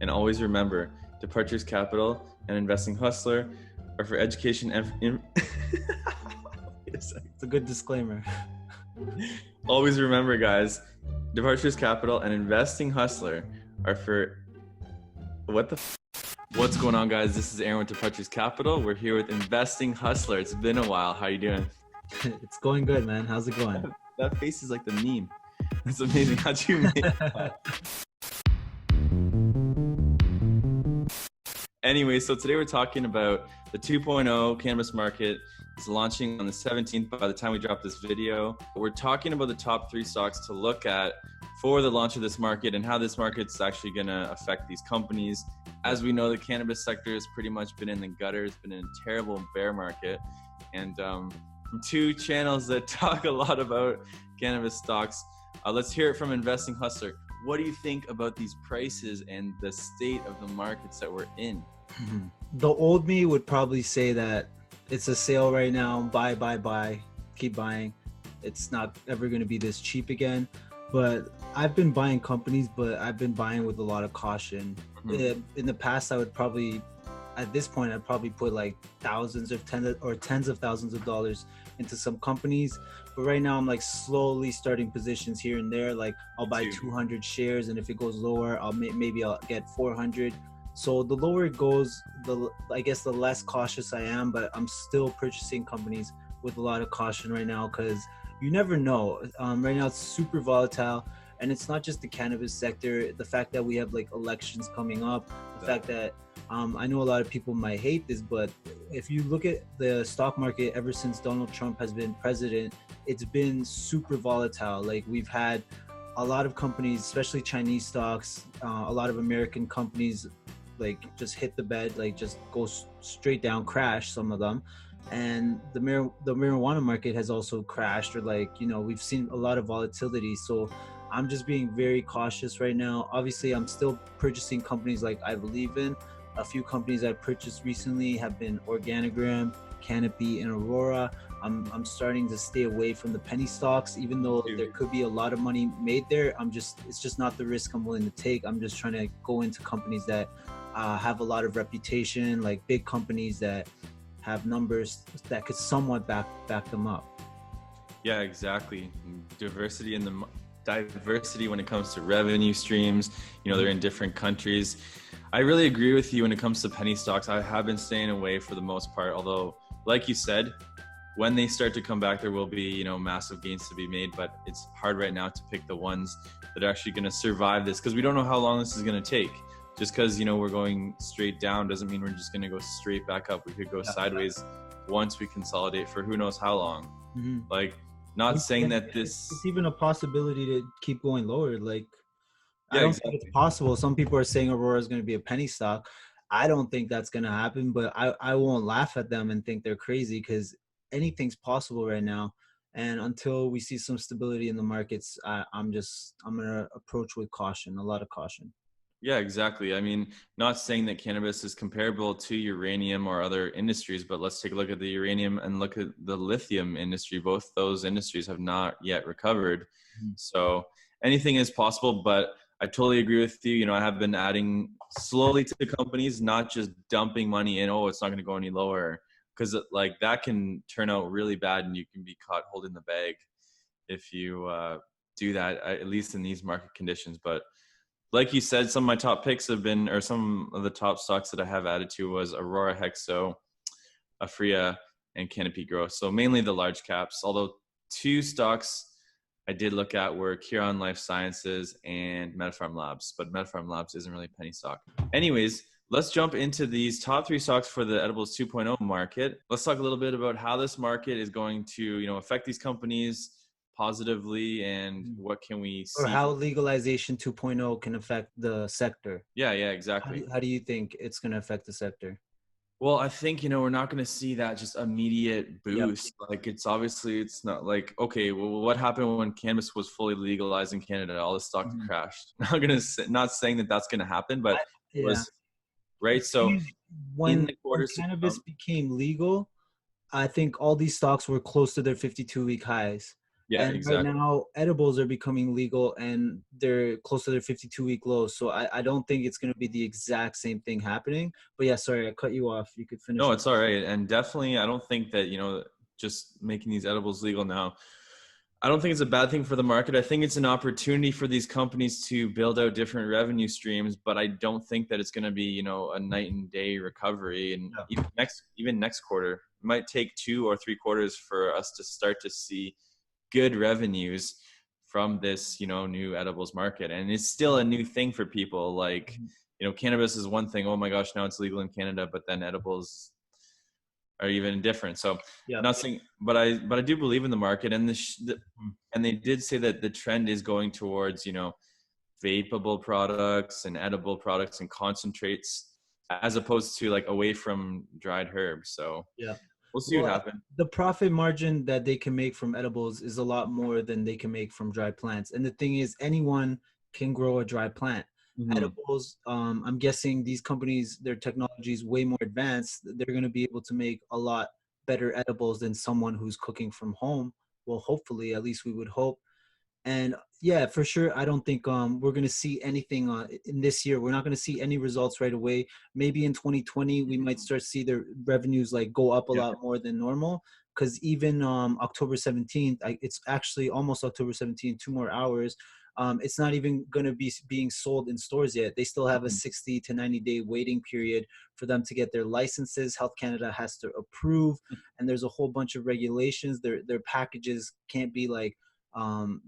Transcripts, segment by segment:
And always remember, Departures Capital and Investing Hustler are for education and... It's a good disclaimer. Always remember, guys, Departures Capital and Investing Hustler are for... What's going on, guys? This is Aaron with Departures Capital. We're here with Investing Hustler. It's been a while. How you doing? It's going good, man. How's it going? That face is like the meme. That's amazing. How'd you make that? Anyway, so today we're talking about the 2.0 cannabis market. It's launching on the 17th by the time we drop this video. We're talking about the top 3 stocks to look at for the launch of this market and how this market's actually going to affect these companies. As we know, the cannabis sector has pretty much been in the gutter. It's been in a terrible bear market. And from 2 channels that talk a lot about cannabis stocks, let's hear it from Investing Hustler. What do you think about these prices and the state of the markets that we're in? The old me would probably say that it's a sale right now. Buy, keep buying. It's not ever going to be this cheap again. But I've been buying companies, but I've been buying with a lot of caution. In the past, I would probably, at this point, I'd probably put like thousands or tens of thousands of dollars into some companies. But right now I'm like slowly starting positions here and there. Like I'll buy 200 shares, and if it goes lower, maybe I'll get 400. So the lower it goes, I guess the less cautious I am, but I'm still purchasing companies with a lot of caution right now because you never know. Right now it's super volatile, and it's not just the cannabis sector. The fact that we have like elections coming up, the fact that I know a lot of people might hate this, but if you look at the stock market ever since Donald Trump has been president, it's been super volatile. Like we've had a lot of companies, especially Chinese stocks, a lot of American companies, like just hit the bed, like just go straight down, crash, some of them. And the marijuana market has also crashed, or like, you know, we've seen a lot of volatility. So I'm just being very cautious right now. Obviously, I'm still purchasing companies like I believe in. A few companies I've purchased recently have been Organigram, Canopy, and Aurora. I'm starting to stay away from the penny stocks, even though there could be a lot of money made there. It's just not the risk I'm willing to take. I'm just trying to go into companies that have a lot of reputation, like big companies that have numbers that could somewhat back them up. Yeah, exactly. Diversity when it comes to revenue streams. You know, they're in different countries. I really agree with you when it comes to penny stocks. I have been staying away for the most part, although like you said, when they start to come back, there will be, you know, massive gains to be made, but it's hard right now to pick the ones that are actually going to survive this, because we don't know how long this is going to take. Just because, you know, we're going straight down doesn't mean we're just going to go straight back up. We could go sideways once we consolidate for who knows how long. Like, not saying that this... It's even a possibility to keep going lower. Like, I don't think it's possible. Some people are saying Aurora is going to be a penny stock. I don't think that's going to happen, but I won't laugh at them and think they're crazy, because anything's possible right now. And until we see some stability in the markets, I'm going to approach with caution, a lot of caution. Yeah, exactly. I mean, not saying that cannabis is comparable to uranium or other industries, but let's take a look at the uranium and look at the lithium industry. Both those industries have not yet recovered. So anything is possible, but I totally agree with you. You know, I have been adding slowly to the companies, not just dumping money in, oh, it's not going to go any lower, because like that can turn out really bad and you can be caught holding the bag if you do that, at least in these market conditions. But like you said, some of my top picks have been, or some of the top stocks that I have added to was Aurora, Hexo, Afria, and Canopy Growth. So mainly the large caps, although 2 stocks I did look at were Curon Life Sciences and MetaPharm Labs, but MetaPharm Labs isn't really a penny stock. Anyways, let's jump into these top 3 stocks for the edibles 2.0 market. Let's talk a little bit about how this market is going to, you know, affect these companies positively, and what can we see, or how legalization 2.0 can affect the sector. Yeah, exactly. How do you think it's going to affect the sector? Well, I think, you know, we're not going to see that just immediate boost. Like, it's obviously, it's not like, okay, well, what happened when cannabis was fully legalized in Canada? All the stocks crashed. Not saying that that's going to happen, but it was, right? So when cannabis became legal, I think all these stocks were close to their 52-week highs. Yeah, And right exactly. now, edibles are becoming legal and they're close to their 52-week lows. So I don't think it's going to be the exact same thing happening. But yeah, sorry, I cut you off. You could finish No, up. it's all right. And definitely, I don't think that, just making these edibles legal now, I don't think it's a bad thing for the market. I think it's an opportunity for these companies to build out different revenue streams, but I don't think that it's going to be, a night and day recovery. And Yeah. even next quarter, it might take 2 or 3 quarters for us to start to see good revenues from this, new edibles market. And it's still a new thing for people. Like, Mhm. cannabis is one thing. Oh my gosh, now it's legal in Canada, but then edibles are even different. So Yeah. not saying, but I do believe in the market, and Mm. and they did say that the trend is going towards, vapable products and edible products and concentrates, as opposed to like away from dried herbs. So Yeah. we'll see what Well, happens. the profit margin that they can make from edibles is a lot more than they can make from dry plants. And the thing is, anyone can grow a dry plant. Mm-hmm. Edibles, I'm guessing these companies, their technology is way more advanced. They're going to be able to make a lot better edibles than someone who's cooking from home. Well, hopefully, at least we would hope. And yeah, for sure, I don't think we're going to see anything in this year. We're not going to see any results right away. Maybe in 2020 we might start to see their revenues like go up a Yeah, lot more than normal, because even October 17th, it's actually almost October 17th, 2 more hours. It's not even going to be being sold in stores yet. They still have a 60 to 90-day waiting period for them to get their licenses. Health Canada has to approve, and there's a whole bunch of regulations. Their packages can't be like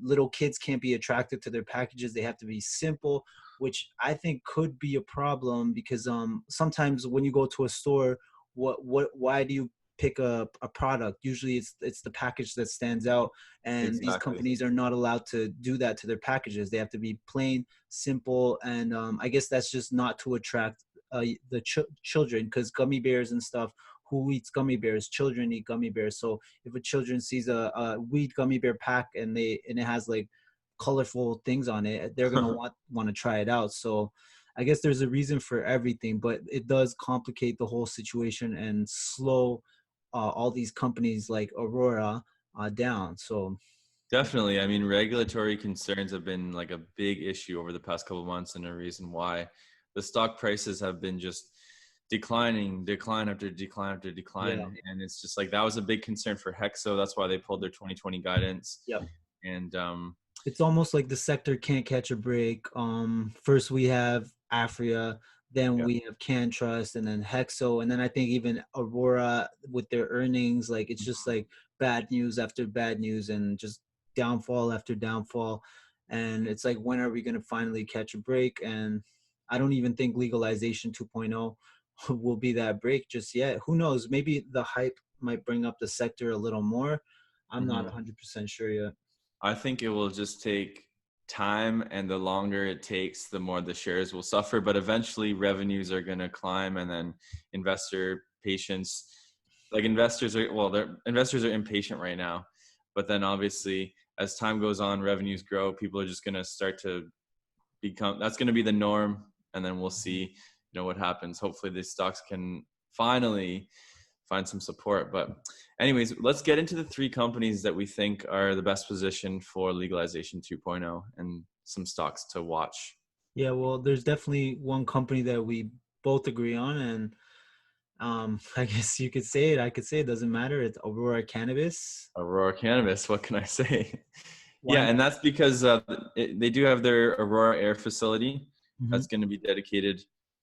little kids can't be attracted to their packages. They have to be simple, which I think could be a problem, because sometimes when you go to a store, why do you pick a product? Usually it's the package that stands out, and these exactly. companies are not allowed to do that to their packages. They have to be plain, simple, and I guess that's just not to attract the children, because gummy bears and stuff, who eats gummy bears? Children eat gummy bears. So if a children sees a weed gummy bear pack and it has like colorful things on it, they're gonna want to try it out. So I guess there's a reason for everything, but it does complicate the whole situation and slow all these companies like Aurora down. So Definitely. I mean, regulatory concerns have been like a big issue over the past couple of months, and a reason why the stock prices have been just decline after decline after yeah, decline. And it's just like that was a big concern for Hexo. That's why they pulled their 2020 guidance. yeah. And It's almost like the sector can't catch a break. First we have Afria, then yeah, we have CanTrust, and then Hexo, and then I think even Aurora with their earnings, like it's just like bad news after bad news, and just downfall after downfall. And it's like, when are we going to finally catch a break? And I don't even think legalization 2.0 will be that break just yet. Who knows? Maybe the hype might bring up the sector a little more. I'm not mhm. 100% sure yet. I think it will just take time, and the longer it takes, the more the shares will suffer. But eventually, revenues are going to climb, and then investor patience. Like investors are impatient right now, but then obviously, as time goes on, revenues grow. People are just going to start to become. That's going to be the norm, and then we'll see, what happens. Hopefully, these stocks can finally find some support. But anyways, let's get into the three companies that we think are the best positioned for legalization 2.0 and some stocks to watch. Yeah, well, there's definitely one company that we both agree on, and I guess you could say it. I could say it doesn't matter. It's Aurora Cannabis. Aurora Cannabis, what can I say? Why Yeah, not? and that's because they do have their Aurora Air facility Mhm. that's going to be dedicated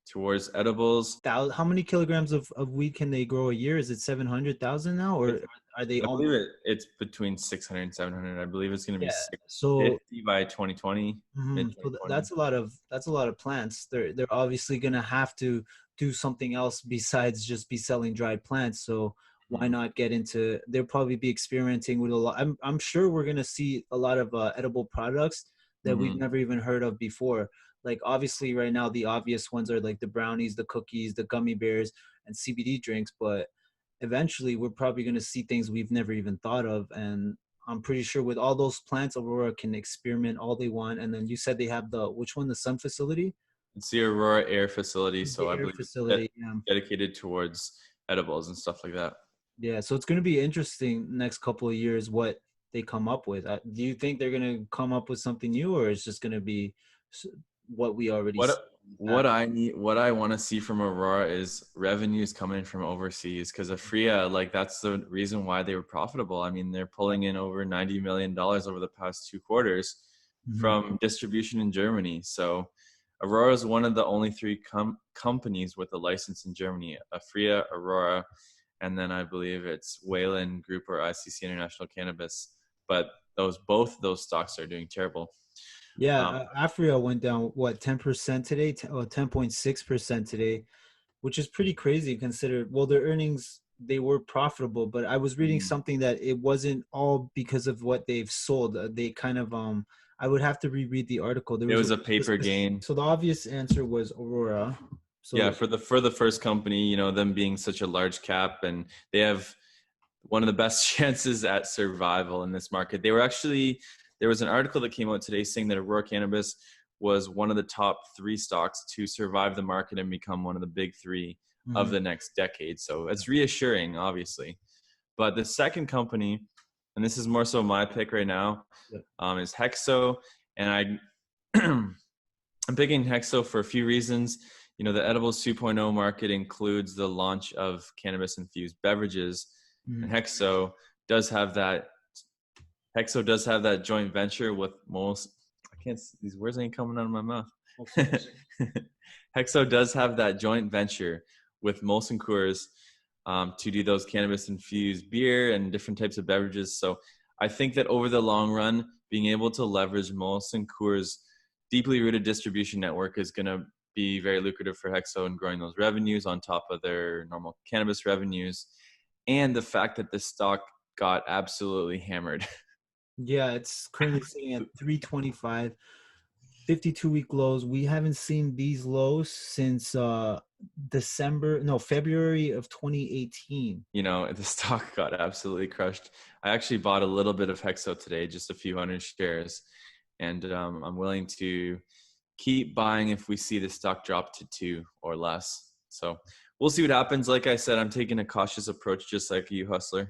towards edibles. How many kilograms of weed can they grow a year? Is it 700,000 now, or It's, are they I believe almost? it's between 600 and 700. I believe it's going to be Yeah. So 650 by 2020, mid That's 2020. a lot of plants. They're obviously gonna have to do something else besides just be selling dried plants. So why not get into? They'll probably be experimenting with a lot. I'm sure we're gonna see a lot of edible products that we've Mm-hmm. never even heard of before. Like obviously right now the obvious ones are like the brownies, the cookies, the gummy bears, and CBD drinks. But eventually we're probably gonna see things we've never even thought of, and I'm pretty sure with all those plants, Aurora can experiment all they want. And then you said they have the which one, the sun facility, It's the Aurora Air facility, so the I air believe it's facility. dedicated towards edibles and stuff like that. Yeah. So it's going to be interesting next couple of years. they come up with. Do you think they're gonna come up with something new, or it's just gonna be what we already see What in the what past? I need, what I want to see from Aurora is revenues coming from overseas, because Afria, like that's the reason why they were profitable. I mean, they're pulling in over $90 million over the past 2 quarters Mhm. from distribution in Germany. So Aurora is one of the only three companies with a license in Germany: Afria, Aurora, and then I believe it's Wayland Group or ICC International Cannabis. But both those stocks are doing terrible. Yeah, Um, Afria went down what 10% today, or 10.6% today, which is pretty crazy considered. Well, their earnings, they were profitable, but I was reading something that it wasn't all because of what they've sold. They kind of I would have to reread the article. There it was was a paper gain. so the obvious answer was Aurora. Yeah, So for the first company, them being such a large cap, and they have one of the best chances at survival in this market. There was an article that came out today saying that Aurora Cannabis was one of the top three stocks to survive the market and become one of the big three of mhm. the next decade. So it's reassuring, obviously. But the second company, and this is more so my pick right now, Yeah. is Hexo, and I'm picking Hexo for a few reasons. The edibles 2.0 market includes the launch of cannabis infused beverages, and Mhm. does have that. Hexo does have that joint venture with most. I can't. These words ain't coming out of my mouth. Okay. Hexo does have that joint venture with Molson Coors to do those cannabis infused beer and different types of beverages. So I think that over the long run, being able to leverage Molson Coors' deeply rooted distribution network is going to be very lucrative for Hexo in growing those revenues on top of their normal cannabis revenues. And the fact that the stock got absolutely hammered. Yeah, it's currently sitting at 325, 52-week lows. We haven't seen these lows since February of 2018. The stock got absolutely crushed. I actually bought a little bit of Hexo today, just a few hundred shares, and I'm willing to keep buying if we see the stock drop to 2 or less. So we'll see what happens. Like I said, I'm taking a cautious approach, just like you, Hustler.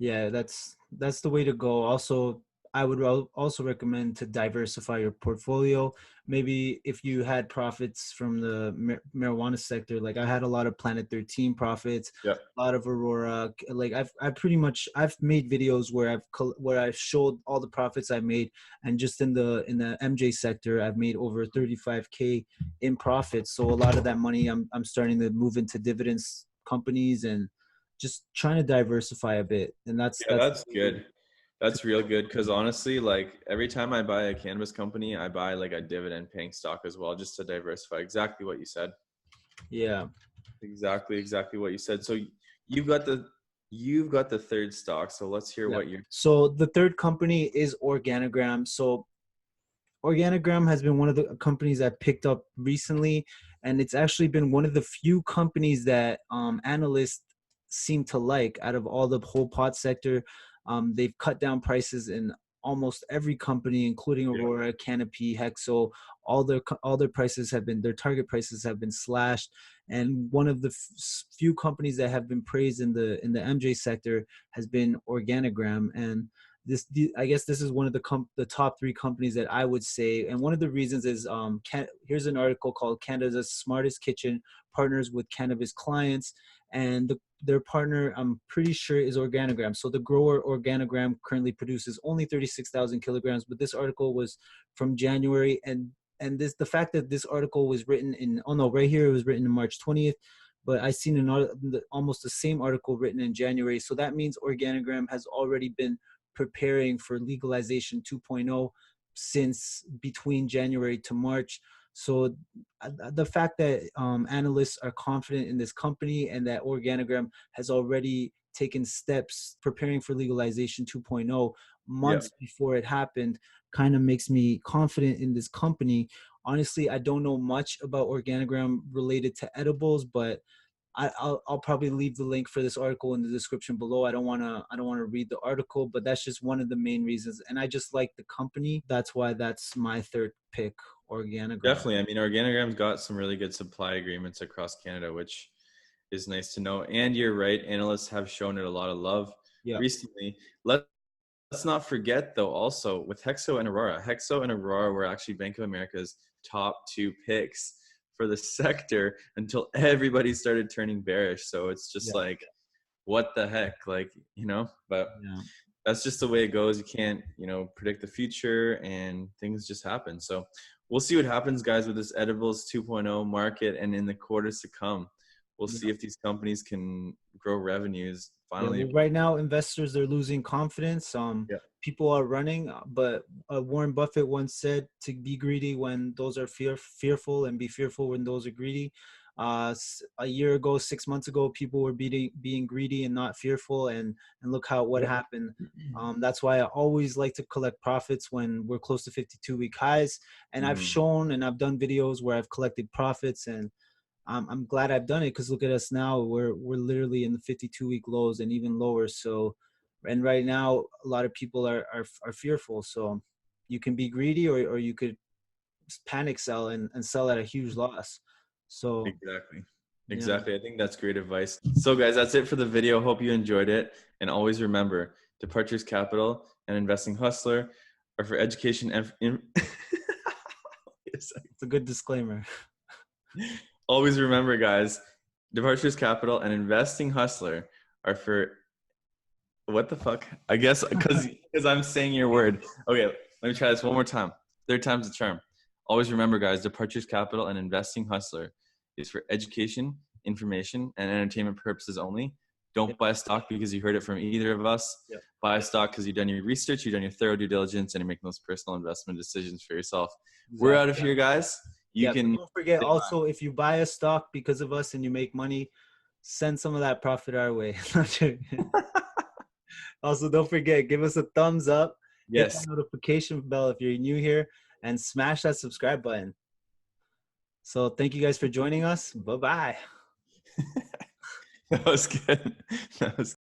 Yeah, that's the way to go. Also, I would also recommend to diversify your portfolio. Maybe if you had profits from the marijuana sector, like I had a lot of Planet 13 profits, Yeah. a lot of Aurora. Like I've made videos where I've showed all the profits I made, and just in the MJ sector, I've made over 35K in profits. So a lot of that money, I'm starting to move into dividends companies and just trying to diversify a bit. And Yeah, that's that's good. That's real good because honestly, like every time I buy a cannabis company, I buy like a dividend paying stock as well, just to diversify. Exactly what you said. yeah. Exactly what you said. So you've got the you've got the third stock. So let's hear Yeah. what you're. So the third company is Organigram. So Organigram has been one of the companies I picked up recently, and it's actually been one of the few companies that analysts seem to like out of all the whole pot sector. They've cut down prices in almost every company, including Yeah. Aurora, Canopy, Hexo. All their prices have been their target prices have been slashed, and one of the few companies that have been praised in the MJ sector has been Organigram. And I guess this is one of the top three companies that I would say, and one of the reasons is here's an article called Canada's Smartest Kitchen Partners with Cannabis Clients, and their partner I'm pretty sure is Organigram. So the grower Organigram currently produces only 36,000 kilograms, but this article was from January, and the fact that this article was written in, oh no, right here it was written in March 20th, but I seen almost the same article written in January. So that means Organigram has already been preparing for legalization 2.0 since between January to March. So the fact that analysts are confident in this company and that Organigram has already taken steps preparing for legalization 2.0 Yeah. months before it happened kind of makes me confident in this company. Honestly, I don't know much about Organigram related to edibles, but I'll probably leave the link for this article in the description below. I don't wanna read the article, but that's just one of the main reasons. And I just like the company. That's why that's my third pick, Organigram. Definitely. I mean, Organigram's got some really good supply agreements across Canada, which is nice to know. And you're right, analysts have shown it a lot of love Yeah. recently. Let's let's not forget though, also with Hexo and Aurora were actually Bank of America's top two picks for the sector until everybody started turning bearish. So it's just Yeah. like, what the heck, like, but Yeah. that's just the way it goes. You can't, predict the future, and things just happen. So we'll see what happens, guys, with this edibles 2.0 market, and in the quarters to come, we'll Yeah. see if these companies can grow revenues Yeah, finally. well, right now investors are losing confidence. Yeah. People are running, but Warren Buffett once said to be greedy when those are fearful, and be fearful when those are greedy. A year ago, 6 months ago, people were being greedy and not fearful, and look what Yep. happened. That's why I always like to collect profits when we're close to 52-week highs. And I've Mhm. shown and I've done videos where I've collected profits, and I'm glad I've done it, because look at us now. We're literally in the 52-week lows and even lower. So, and right now a lot of people are fearful. So you can be greedy, or you could panic sell and sell at a huge loss. So Exactly. yeah, Exactly. I think that's great advice. So, guys, that's it for the video. Hope you enjoyed it. And always remember, Departures Capital and Investing Hustler are for education and it's a good disclaimer. always remember, guys, Departures Capital and Investing Hustler are for what the fuck? I guess because I'm saying your word. Okay, let me try this one more time. Third time's the charm. Always remember, guys, Departures Capital and Investing Hustler is for education, information, and entertainment purposes only. Don't Yep. buy a stock because you heard it from either of us. Yep. Buy a stock because you've done your research, you've done your thorough due diligence, and you're making those personal investment decisions for yourself. We're out of here, guys. You Yeah, but can don't forget say bye. also, if you buy a stock because of us and you make money, send some of that profit our way. Also, don't forget, give us a thumbs up, hit that Yes. notification bell if you're new here, and smash that subscribe button. So thank you guys for joining us. Bye-bye. That was good. That was